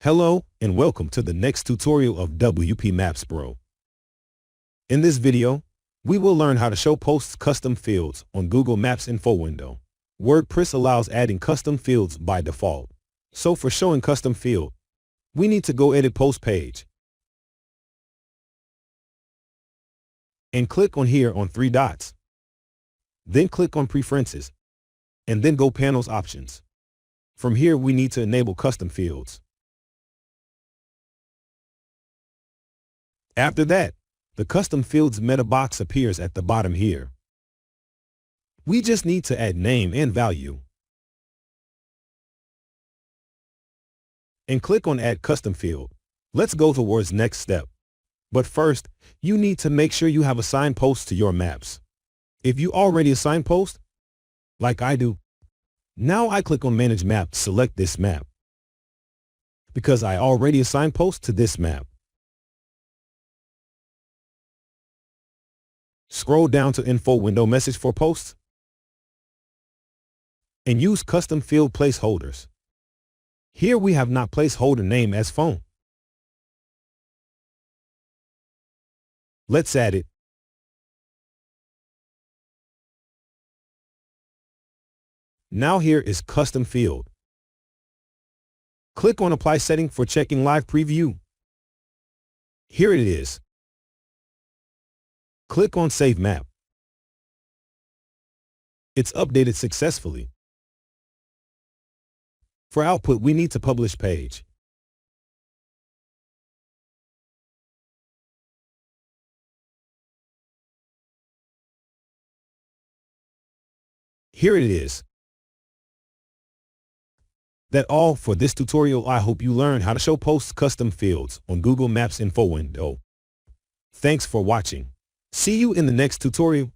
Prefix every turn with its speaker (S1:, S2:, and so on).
S1: Hello and welcome to the next tutorial of WP Maps Pro. In this video, we will learn how to show posts custom fields on Google Maps InfoWindow. WordPress allows adding custom fields by default. So for showing custom field, we need to go edit post page and click on here on three dots. Then click on preferences and then go panels options. From here we need to enable custom fields. After that, the Custom Fields meta box appears at the bottom here. We just need to add name and value. And click on Add Custom Field. Let's go towards next step. But first, you need to make sure you have assigned posts to your maps. If you already assign post, like I do, now I click on Manage Map to select this map, because I already assigned post to this map. Scroll down to InfoWindow Message for Posts and use Custom Field Placeholders. Here we have not placeholder name as phone. Let's add it. Now here is Custom Field. Click on Apply Setting for checking live preview. Here it is. Click on Save Map. It's updated successfully. For output, we need to publish page. Here it is. That's all for this tutorial. I hope you learned how to show posts custom fields on Google Maps InfoWindow. Thanks for watching. See you in the next tutorial.